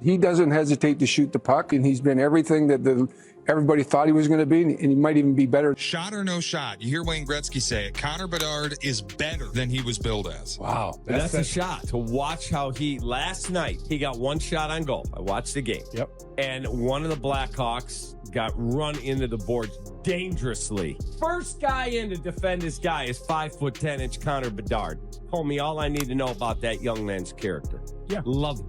He doesn't hesitate to shoot the puck, and he's been everything that everybody thought he was going to be, and he might even be better. Shot or no shot, you hear Wayne Gretzky say it, Connor Bedard is better than he was billed as. Wow. That's a shot. To watch how last night, he got one shot on goal. I watched the game. Yep. And one of the Blackhawks got run into the boards dangerously. First guy in to defend this guy is 5'10" Connor Bedard. Told me all I need to know about that young man's character. Yeah. Love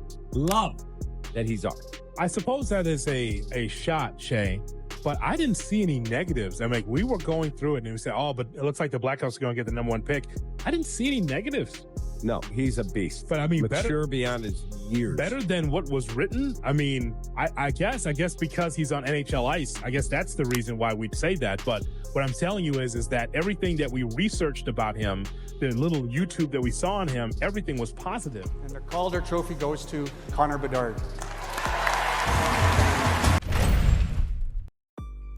that he's ours. I suppose that is a shot, Shay, but I didn't see any negatives. I mean, we were going through it and we said, oh, but it looks like the Blackhawks are going to get the number 1 pick. I didn't see any negatives. No, he's a beast. But I mean, mature beyond his years. Better than what was written? I mean, I guess because he's on NHL ice, I guess that's the reason why we'd say that. But what I'm telling you is that everything that we researched about him, the little YouTube that we saw on him, everything was positive. And the Calder Trophy goes to Connor Bedard.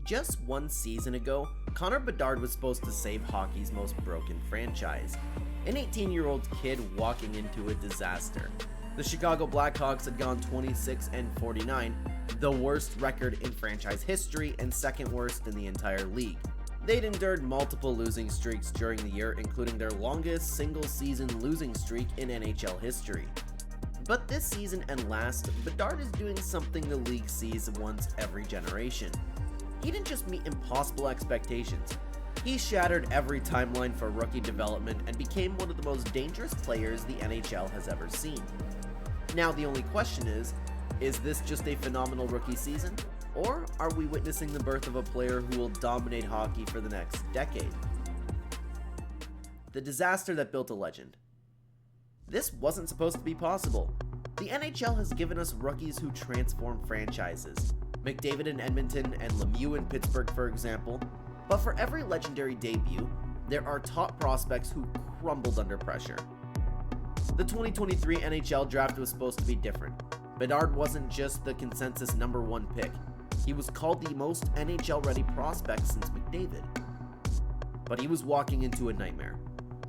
Just one season ago, Connor Bedard was supposed to save hockey's most broken franchise. An 18-year-old kid walking into a disaster. The Chicago Blackhawks had gone 26-49, the worst record in franchise history and second worst in the entire league. They'd endured multiple losing streaks during the year, including their longest single-season losing streak in NHL history. But this season and last, Bedard is doing something the league sees once every generation. He didn't just meet impossible expectations. He shattered every timeline for rookie development and became one of the most dangerous players the NHL has ever seen. Now the only question is this just a phenomenal rookie season? Or are we witnessing the birth of a player who will dominate hockey for the next decade? The disaster that built a legend. This wasn't supposed to be possible. The NHL has given us rookies who transform franchises. McDavid in Edmonton and Lemieux in Pittsburgh, for example. But for every legendary debut, there are top prospects who crumbled under pressure. The 2023 NHL draft was supposed to be different. Bedard wasn't just the consensus number 1 pick. He was called the most NHL-ready prospect since McDavid. But he was walking into a nightmare.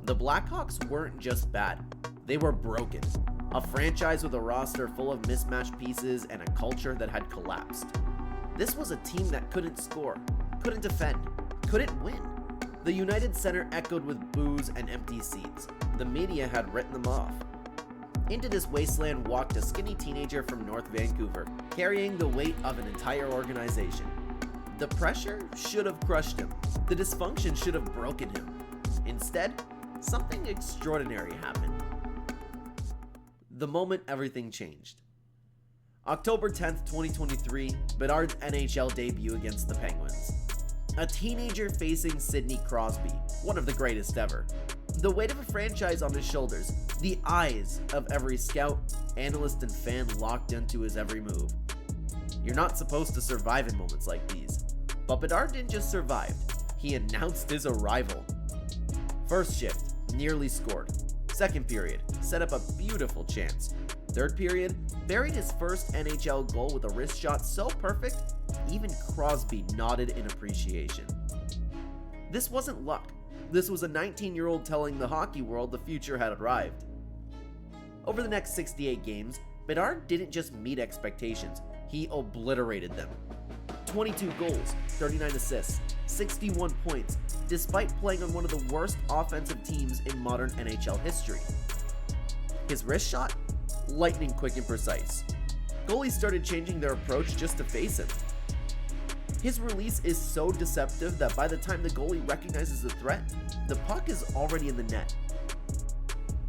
The Blackhawks weren't just bad, they were broken. A franchise with a roster full of mismatched pieces and a culture that had collapsed. This was a team that couldn't score, couldn't defend, couldn't win. The United Center echoed with boos and empty seats. The media had written them off. Into this wasteland walked a skinny teenager from North Vancouver, carrying the weight of an entire organization. The pressure should have crushed him. The dysfunction should have broken him. Instead, something extraordinary happened. The moment everything changed. October 10th, 2023, Bedard's NHL debut against the Penguins. A teenager facing Sidney Crosby, one of the greatest ever. The weight of a franchise on his shoulders, the eyes of every scout, analyst, and fan locked into his every move. You're not supposed to survive in moments like these. But Bedard didn't just survive, he announced his arrival. First shift, nearly scored. Second period, set up a beautiful chance. Third period, buried his first NHL goal with a wrist shot so perfect, even Crosby nodded in appreciation. This wasn't luck. This was a 19-year-old telling the hockey world the future had arrived. Over the next 68 games, Bedard didn't just meet expectations, he obliterated them. 22 goals, 39 assists, 61 points, despite playing on one of the worst offensive teams in modern NHL history. His wrist shot? Lightning quick and precise. Goalies started changing their approach just to face him. His release is so deceptive that by the time the goalie recognizes the threat, the puck is already in the net.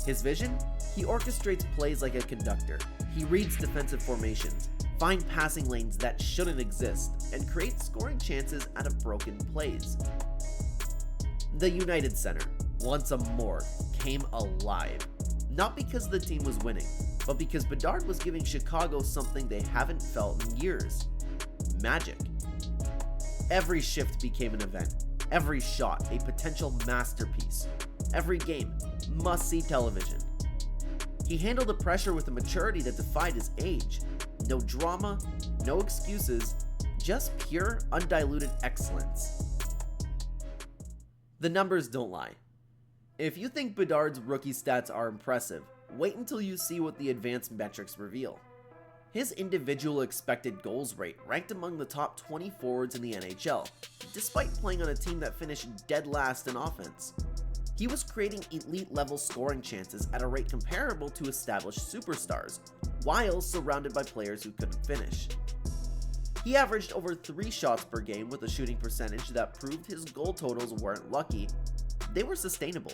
His vision? He orchestrates plays like a conductor. He reads defensive formations, finds passing lanes that shouldn't exist, and creates scoring chances out of broken plays. The United Center, once a morgue, came alive. Not because the team was winning, but because Bedard was giving Chicago something they haven't felt in years. Magic. Every shift became an event. Every shot, a potential masterpiece. Every game, must-see television. He handled the pressure with a maturity that defied his age. No drama, no excuses, just pure, undiluted excellence. The numbers don't lie. If you think Bedard's rookie stats are impressive, wait until you see what the advanced metrics reveal. His individual expected goals rate ranked among the top 20 forwards in the NHL, despite playing on a team that finished dead last in offense. He was creating elite-level scoring chances at a rate comparable to established superstars, while surrounded by players who couldn't finish. He averaged over 3 shots per game with a shooting percentage that proved his goal totals weren't lucky, they were sustainable.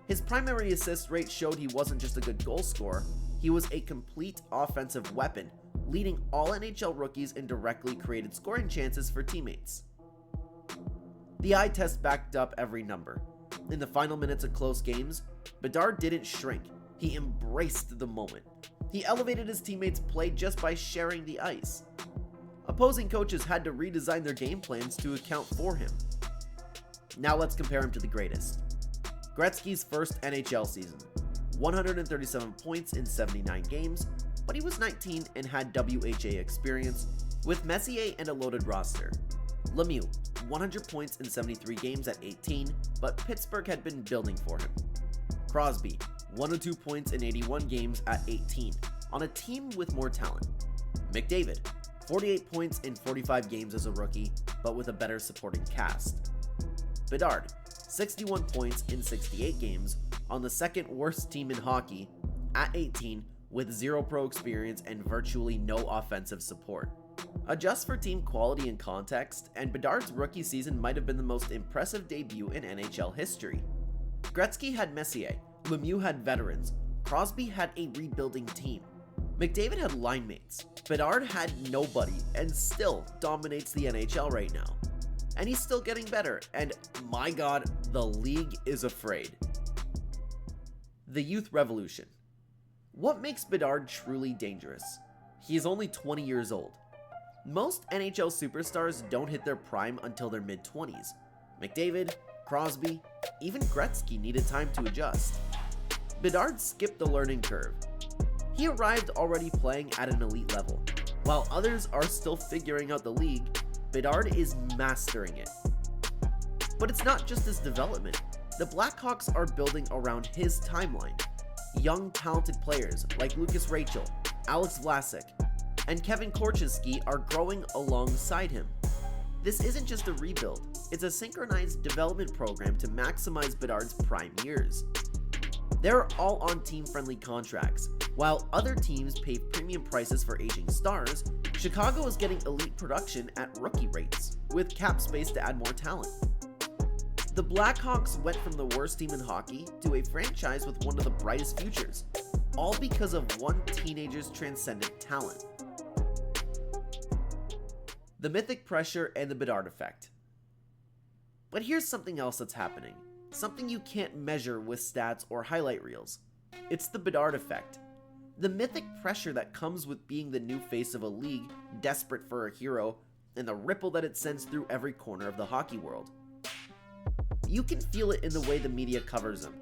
His primary assist rate showed he wasn't just a good goal scorer, he was a complete offensive weapon, leading all NHL rookies in directly created scoring chances for teammates. The eye test backed up every number. In the final minutes of close games, Bedard didn't shrink, he embraced the moment. He elevated his teammates' play just by sharing the ice. Opposing coaches had to redesign their game plans to account for him. Now let's compare him to the greatest. Gretzky's first NHL season, 137 points in 79 games, but he was 19 and had WHA experience, with Messier and a loaded roster. Lemieux, 100 points in 73 games at 18, but Pittsburgh had been building for him. Crosby, 102 points in 81 games at 18, on a team with more talent. McDavid, 48 points in 45 games as a rookie, but with a better supporting cast. Bedard, 61 points in 68 games, on the second worst team in hockey, at 18, with 0 pro experience and virtually no offensive support. Adjust for team quality and context, and Bedard's rookie season might have been the most impressive debut in NHL history. Gretzky had Messier, Lemieux had veterans, Crosby had a rebuilding team. McDavid had line mates, Bedard had nobody and still dominates the NHL right now. And he's still getting better, and my god, the league is afraid. The youth revolution. What makes Bedard truly dangerous? He is only 20 years old. Most NHL superstars don't hit their prime until their mid-20s. McDavid, Crosby, even Gretzky needed time to adjust. Bedard skipped the learning curve. He arrived already playing at an elite level. While others are still figuring out the league, Bedard is mastering it. But it's not just his development. The Blackhawks are building around his timeline. Young, talented players like Lucas Rachel, Alex Vlasic, and Kevin Korchinski are growing alongside him. This isn't just a rebuild, it's a synchronized development program to maximize Bedard's prime years. They're all on team-friendly contracts. While other teams pay premium prices for aging stars, Chicago is getting elite production at rookie rates, with cap space to add more talent. The Blackhawks went from the worst team in hockey to a franchise with one of the brightest futures, all because of one teenager's transcendent talent. The mythic pressure and the Bedard effect. But here's something else that's happening. Something you can't measure with stats or highlight reels. It's the Bedard effect. The mythic pressure that comes with being the new face of a league desperate for a hero, and the ripple that it sends through every corner of the hockey world. You can feel it in the way the media covers him.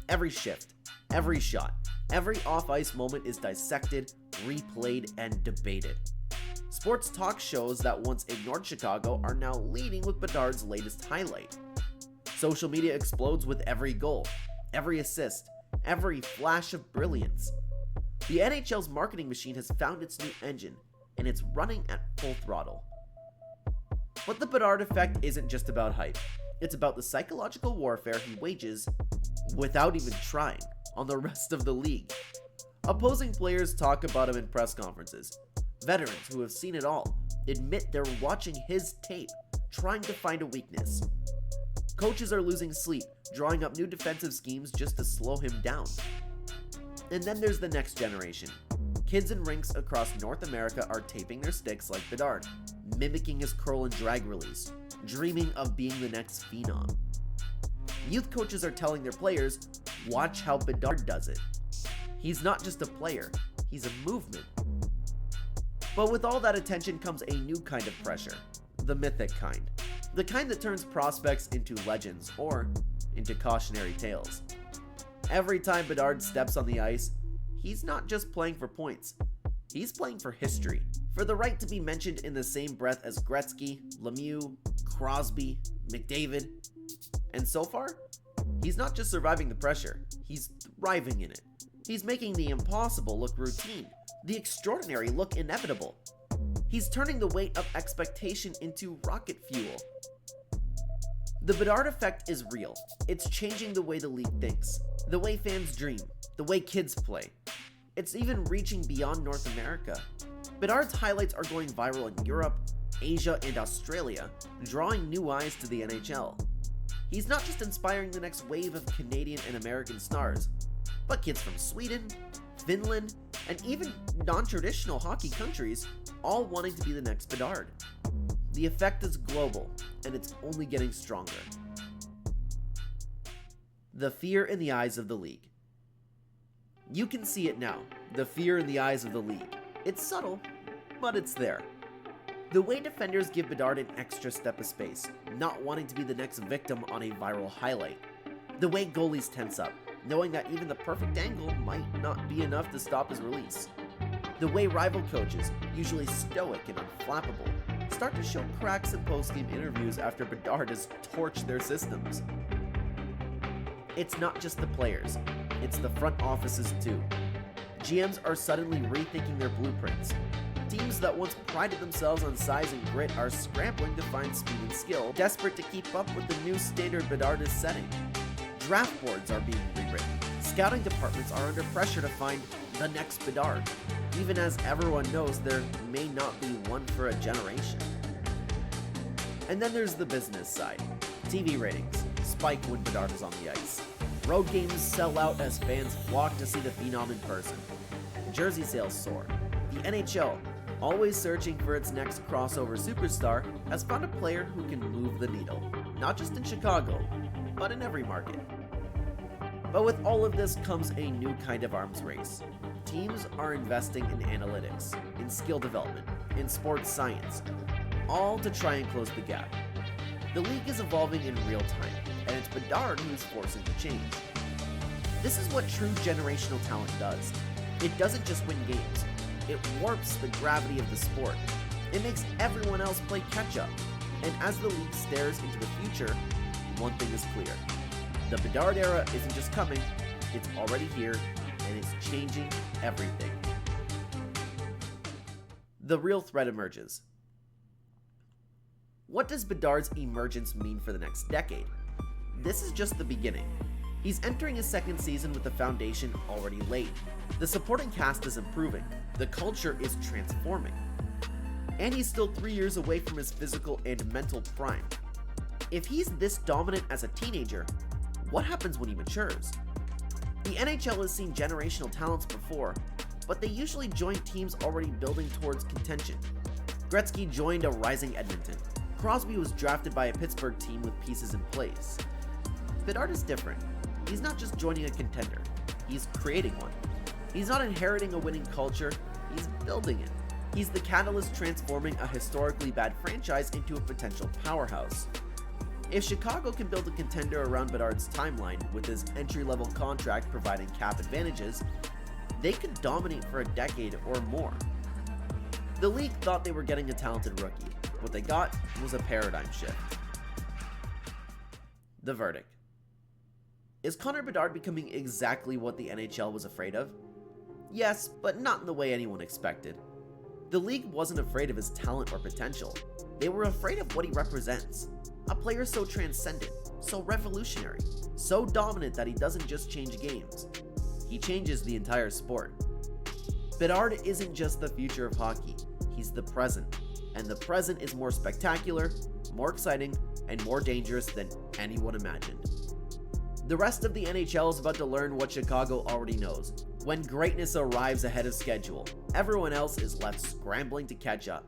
Every shift, every shot, every off-ice moment is dissected, replayed, and debated. Sports talk shows that once ignored Chicago are now leading with Bedard's latest highlight. Social media explodes with every goal, every assist, every flash of brilliance. The NHL's marketing machine has found its new engine, and it's running at full throttle. But the Bedard effect isn't just about hype. It's about the psychological warfare he wages, without even trying, on the rest of the league. Opposing players talk about him in press conferences. Veterans who have seen it all admit they're watching his tape, trying to find a weakness. Coaches are losing sleep, drawing up new defensive schemes just to slow him down. And then there's the next generation. Kids in rinks across North America are taping their sticks like Bedard, mimicking his curl and drag release, dreaming of being the next phenom. Youth coaches are telling their players, watch how Bedard does it. He's not just a player, he's a movement. But with all that attention comes a new kind of pressure, the mythic kind. The kind that turns prospects into legends or into cautionary tales. Every time Bedard steps on the ice, he's not just playing for points, he's playing for history. For the right to be mentioned in the same breath as Gretzky, Lemieux, Crosby, McDavid. And so far, he's not just surviving the pressure, he's thriving in it. He's making the impossible look routine, the extraordinary look inevitable. He's turning the weight of expectation into rocket fuel. The Bedard effect is real. It's changing the way the league thinks, the way fans dream, the way kids play. It's even reaching beyond North America. Bedard's highlights are going viral in Europe, Asia, and Australia, drawing new eyes to the NHL. He's not just inspiring the next wave of Canadian and American stars, but kids from Sweden, Finland, and even non-traditional hockey countries, all wanting to be the next Bedard. The effect is global, and it's only getting stronger. The fear in the eyes of the league. You can see it now, the fear in the eyes of the league. It's subtle, but it's there. The way defenders give Bedard an extra step of space, not wanting to be the next victim on a viral highlight. The way goalies tense up, knowing that even the perfect angle might not be enough to stop his release. The way rival coaches, usually stoic and unflappable, start to show cracks in post-game interviews after Bedard has torched their systems. It's not just the players, it's the front offices too. GMs are suddenly rethinking their blueprints. Teams that once prided themselves on size and grit are scrambling to find speed and skill, desperate to keep up with the new standard Bedard is setting. Draft boards are being rewritten. Scouting departments are under pressure to find the next Bedard, even as everyone knows there may not be one for a generation. And then there's the business side. TV ratings spike when Bedard is on the ice. Road games sell out as fans flock to see the phenom in person. Jersey sales soar. The NHL, always searching for its next crossover superstar, has found a player who can move the needle, not just in Chicago, but in every market. But with all of this comes a new kind of arms race. Teams are investing in analytics, in skill development, in sports science, all to try and close the gap. The league is evolving in real time, and it's Bedard who is forcing the change. This is what true generational talent does. It doesn't just win games, it warps the gravity of the sport. It makes everyone else play catch-up. And as the league stares into the future, one thing is clear. The Bedard era isn't just coming, it's already here, and it's changing everything. The real threat emerges. What does Bedard's emergence mean for the next decade? This is just the beginning. He's entering his second season with the foundation already laid. The supporting cast is improving, the culture is transforming, and he's still 3 years away from his physical and mental prime. If he's this dominant as a teenager, what happens when he matures? The NHL has seen generational talents before, but they usually join teams already building towards contention. Gretzky joined a rising Edmonton. Crosby was drafted by a Pittsburgh team with pieces in place. Bedard is different. He's not just joining a contender, he's creating one. He's not inheriting a winning culture, he's building it. He's the catalyst transforming a historically bad franchise into a potential powerhouse. If Chicago can build a contender around Bedard's timeline, with his entry-level contract providing cap advantages, they could dominate for a decade or more. The league thought they were getting a talented rookie. What they got was a paradigm shift. The verdict. Is Connor Bedard becoming exactly what the NHL was afraid of? Yes, but not in the way anyone expected. The league wasn't afraid of his talent or potential. They were afraid of what he represents. A player so transcendent, so revolutionary, so dominant that he doesn't just change games. He changes the entire sport. Bedard isn't just the future of hockey, he's the present. And the present is more spectacular, more exciting, and more dangerous than anyone imagined. The rest of the NHL is about to learn what Chicago already knows. When greatness arrives ahead of schedule, everyone else is left scrambling to catch up.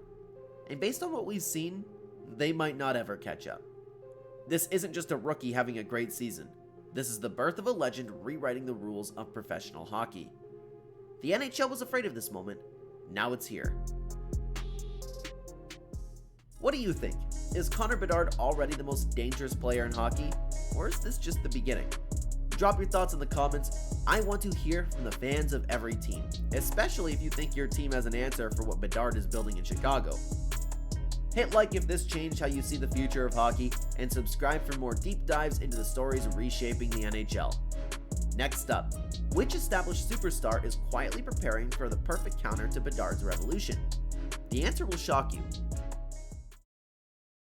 And based on what we've seen, they might not ever catch up. This isn't just a rookie having a great season. This is the birth of a legend rewriting the rules of professional hockey. The NHL was afraid of this moment. Now it's here. What do you think? Is Connor Bedard already the most dangerous player in hockey? Or is this just the beginning? Drop your thoughts in the comments. I want to hear from the fans of every team, especially if you think your team has an answer for what Bedard is building in Chicago. Hit like if this changed how you see the future of hockey, and subscribe for more deep dives into the stories reshaping the NHL. Next up, which established superstar is quietly preparing for the perfect counter to Bedard's revolution? The answer will shock you.